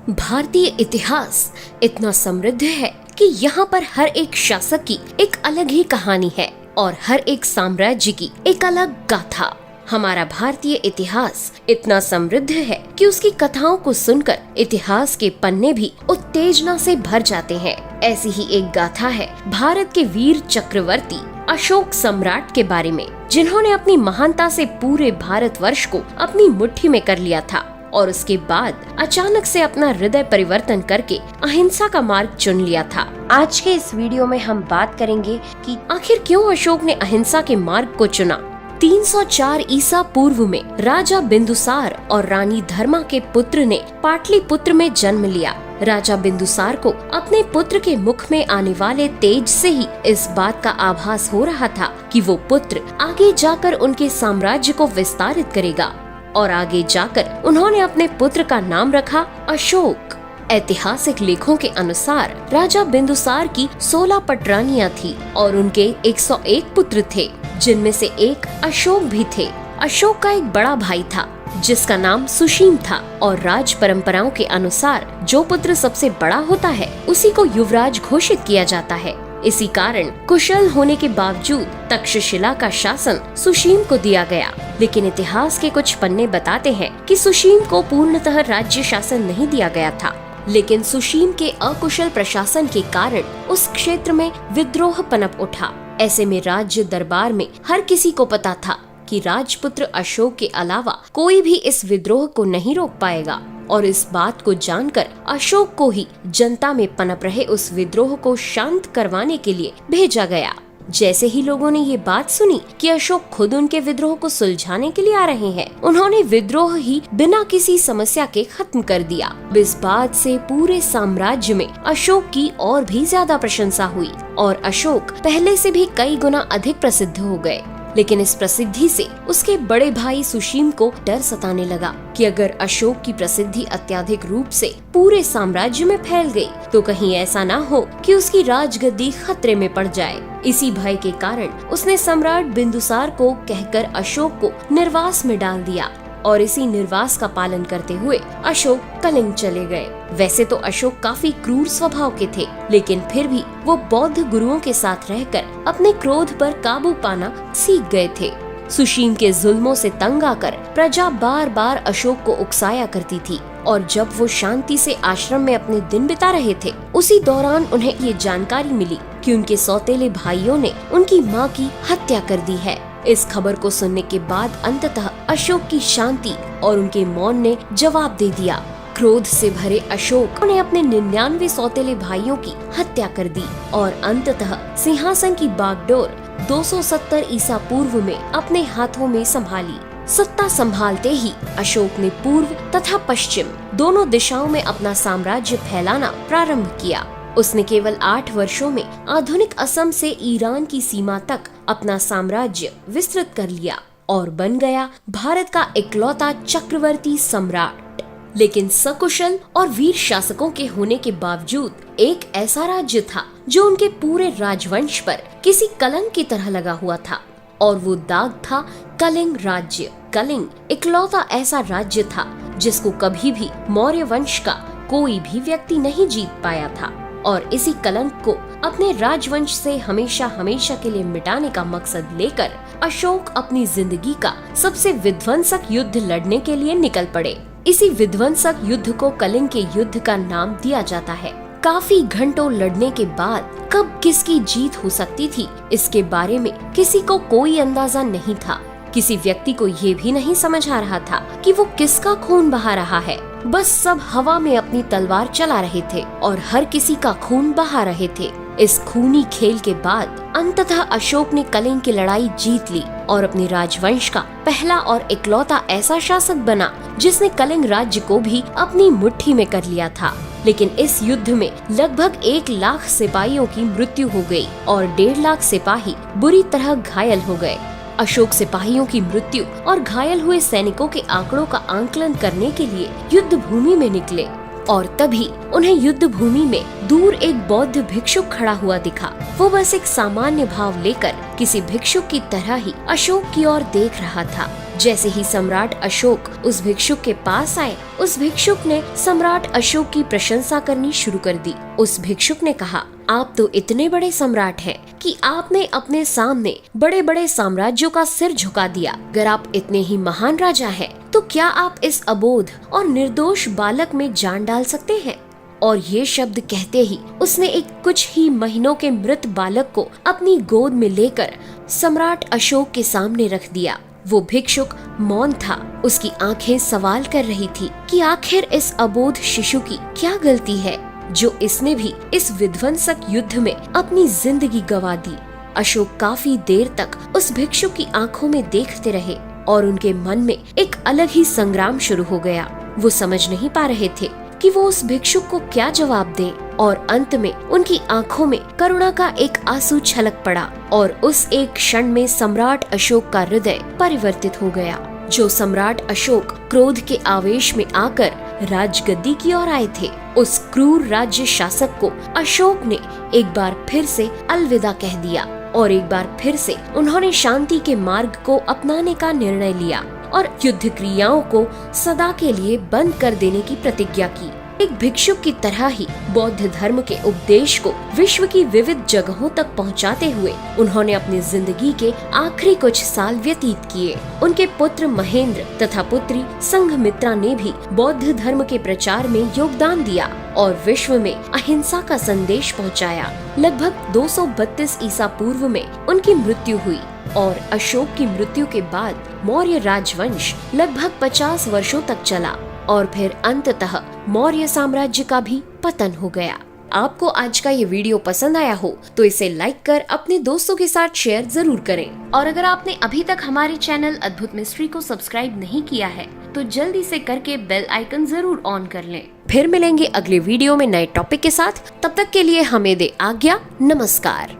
भारतीय इतिहास इतना समृद्ध है कि यहाँ पर हर एक शासक की एक अलग ही कहानी है और हर एक साम्राज्य की एक अलग गाथा। हमारा भारतीय इतिहास इतना समृद्ध है कि उसकी कथाओं को सुनकर इतिहास के पन्ने भी उत्तेजना से भर जाते हैं। ऐसी ही एक गाथा है भारत के वीर चक्रवर्ती अशोक सम्राट के बारे में, जिन्होंने अपनी महानता से पूरे भारतवर्ष को अपनी मुट्ठी में कर लिया था और उसके बाद अचानक से अपना हृदय परिवर्तन करके अहिंसा का मार्ग चुन लिया था। आज के इस वीडियो में हम बात करेंगे कि आखिर क्यों अशोक ने अहिंसा के मार्ग को चुना। 304 ईसा पूर्व में राजा बिंदुसार और रानी धर्मा के पुत्र ने पाटलिपुत्र में जन्म लिया। राजा बिंदुसार को अपने पुत्र के मुख में आने वाले तेज से ही इस बात का आभास हो रहा था कि वो पुत्र आगे जाकर उनके साम्राज्य को विस्तारित करेगा और आगे जाकर उन्होंने अपने पुत्र का नाम रखा अशोक। ऐतिहासिक लेखों के अनुसार राजा बिंदुसार की 16 पटरानियां थी और उनके 101 पुत्र थे, जिनमें से एक अशोक भी थे। अशोक का एक बड़ा भाई था जिसका नाम सुशीम था और राज परंपराओं के अनुसार जो पुत्र सबसे बड़ा होता है उसी को युवराज घोषित किया जाता है। इसी कारण कुशल होने के बावजूद तक्षशिला का शासन सुशीम को दिया गया, लेकिन इतिहास के कुछ पन्ने बताते हैं कि सुशीम को पूर्णतः राज्य शासन नहीं दिया गया था। लेकिन सुशीम के अकुशल प्रशासन के कारण उस क्षेत्र में विद्रोह पनप उठा। ऐसे में राज्य दरबार में हर किसी को पता था कि राजपुत्र अशोक के अलावा कोई भी इस विद्रोह को नहीं रोक पाएगा और इस बात को जानकर अशोक को ही जनता में पनप रहे उस विद्रोह को शांत करवाने के लिए भेजा गया। जैसे ही लोगों ने ये बात सुनी कि अशोक खुद उनके विद्रोह को सुलझाने के लिए आ रहे हैं, उन्होंने विद्रोह ही बिना किसी समस्या के खत्म कर दिया। इस बात से पूरे साम्राज्य में अशोक की और भी ज्यादा प्रशंसा हुई और अशोक पहले से भी कई गुना अधिक प्रसिद्ध हो गए। लेकिन इस प्रसिद्धि से उसके बड़े भाई सुशीम को डर सताने लगा कि अगर अशोक की प्रसिद्धि अत्यधिक रूप से पूरे साम्राज्य में फैल गई तो कहीं ऐसा ना हो कि उसकी राजगद्दी खतरे में पड़ जाए। इसी भय के कारण उसने सम्राट बिंदुसार को कहकर अशोक को निर्वास में डाल दिया और इसी निर्वास का पालन करते हुए अशोक कलिंग चले गए। वैसे तो अशोक काफी क्रूर स्वभाव के थे, लेकिन फिर भी वो बौद्ध गुरुओं के साथ रहकर अपने क्रोध पर काबू पाना सीख गए थे। सुशीम के जुल्मों से तंग आकर प्रजा बार बार अशोक को उकसाया करती थी और जब वो शांति से आश्रम में अपने दिन बिता रहे थे, उसी दौरान उन्हें ये जानकारी मिली कि उनके सौतेले भाइयों ने उनकी माँ की हत्या कर दी है। इस खबर को सुनने के बाद अंततः अशोक की शांति और उनके मौन ने जवाब दे दिया। क्रोध से भरे अशोक ने अपने 99 सौतेले भाइयों की हत्या कर दी और अंततः सिंहासन की बागडोर 270 ईसा पूर्व में अपने हाथों में संभाली। सत्ता संभालते ही अशोक ने पूर्व तथा पश्चिम दोनों दिशाओं में अपना साम्राज्य फैलाना प्रारंभ किया। उसने केवल 8 वर्षों में आधुनिक असम से ईरान की सीमा तक अपना साम्राज्य विस्तृत कर लिया और बन गया भारत का इकलौता चक्रवर्ती सम्राट। लेकिन सकुशल और वीर शासकों के होने के बावजूद एक ऐसा राज्य था जो उनके पूरे राजवंश पर किसी कलंक की तरह लगा हुआ था और वो दाग था कलिंग राज्य। कलिंग इकलौता ऐसा राज्य था जिसको कभी भी मौर्य वंश का कोई भी व्यक्ति नहीं जीत पाया था और इसी कलंक को अपने राजवंश से हमेशा हमेशा के लिए मिटाने का मकसद लेकर अशोक अपनी जिंदगी का सबसे विध्वंसक युद्ध लड़ने के लिए निकल पड़े। इसी विध्वंसक युद्ध को कलिंग के युद्ध का नाम दिया जाता है। काफी घंटों लड़ने के बाद कब किसकी जीत हो सकती थी, इसके बारे में किसी को कोई अंदाजा नहीं था। किसी व्यक्ति को ये भी नहीं समझ आ रहा था कि वो किसका खून बहा रहा है। बस सब हवा में अपनी तलवार चला रहे थे और हर किसी का खून बहा रहे थे। इस खूनी खेल के बाद अंततः अशोक ने कलिंग की लड़ाई जीत ली और अपने राजवंश का पहला और इकलौता ऐसा शासक बना जिसने कलिंग राज्य को भी अपनी मुट्ठी में कर लिया था। लेकिन इस युद्ध में लगभग 1 लाख सिपाहियों की मृत्यु हो गई और 1.5 लाख सिपाही बुरी तरह घायल हो गए। अशोक सिपाहियों की मृत्यु और घायल हुए सैनिकों के आंकड़ों का आंकलन करने के लिए युद्ध भूमि में निकले और तभी उन्हें युद्ध भूमि में दूर एक बौद्ध भिक्षुक खड़ा हुआ दिखा। वो बस एक सामान्य भाव लेकर किसी भिक्षुक की तरह ही अशोक की ओर देख रहा था। जैसे ही सम्राट अशोक उस भिक्षुक के पास आए, उस भिक्षुक ने सम्राट अशोक की प्रशंसा करनी शुरू कर दी। उस भिक्षुक ने कहा, आप तो इतने बड़े सम्राट हैं कि आपने अपने सामने बड़े बड़े साम्राज्यों का सिर झुका दिया। अगर आप इतने ही महान राजा हैं, तो क्या आप इस अबोध और निर्दोष बालक में जान डाल सकते हैं? और ये शब्द कहते ही उसने एक कुछ ही महीनों के मृत बालक को अपनी गोद में लेकर सम्राट अशोक के सामने रख दिया। वो भिक्षुक मौन था। उसकी आंखें सवाल कर रही थी कि आखिर इस अबोध शिशु की क्या गलती है जो इसने भी इस विध्वंसक युद्ध में अपनी जिंदगी गंवा दी। अशोक काफी देर तक उस भिक्षुक की आंखों में देखते रहे और उनके मन में एक अलग ही संग्राम शुरू हो गया। वो समझ नहीं पा रहे थे कि वो उस भिक्षुक को क्या जवाब दें, और अंत में उनकी आंखों में करुणा का एक आंसू छलक पड़ा और उस एक क्षण में सम्राट अशोक का हृदय परिवर्तित हो गया। जो सम्राट अशोक क्रोध के आवेश में आकर राजगद्दी की ओर आए थे, उस क्रूर राज्य शासक को अशोक ने एक बार फिर से अलविदा कह दिया और एक बार फिर से उन्होंने शांति के मार्ग को अपनाने का निर्णय लिया और युद्ध क्रियाओं को सदा के लिए बंद कर देने की प्रतिज्ञा की। एक भिक्षुक की तरह ही बौद्ध धर्म के उपदेश को विश्व की विविध जगहों तक पहुंचाते हुए उन्होंने अपनी जिंदगी के आखिरी कुछ साल व्यतीत किए। उनके पुत्र महेंद्र तथा पुत्री संघमित्रा ने भी बौद्ध धर्म के प्रचार में योगदान दिया और विश्व में अहिंसा का संदेश पहुंचाया। लगभग 232 ईसा पूर्व में उनकी मृत्यु हुई और अशोक की मृत्यु के बाद मौर्य राजवंश लगभग 50 वर्षों तक चला और फिर अंततः मौर्य साम्राज्य का भी पतन हो गया। आपको आज का ये वीडियो पसंद आया हो तो इसे लाइक कर अपने दोस्तों के साथ शेयर जरूर करें। और अगर आपने अभी तक हमारे चैनल अद्भुत मिस्ट्री को सब्सक्राइब नहीं किया है तो जल्दी से करके बेल आइकन जरूर ऑन कर लें। फिर मिलेंगे अगले वीडियो में नए टॉपिक के साथ। तब तक के लिए हमें दे आज्ञा। नमस्कार।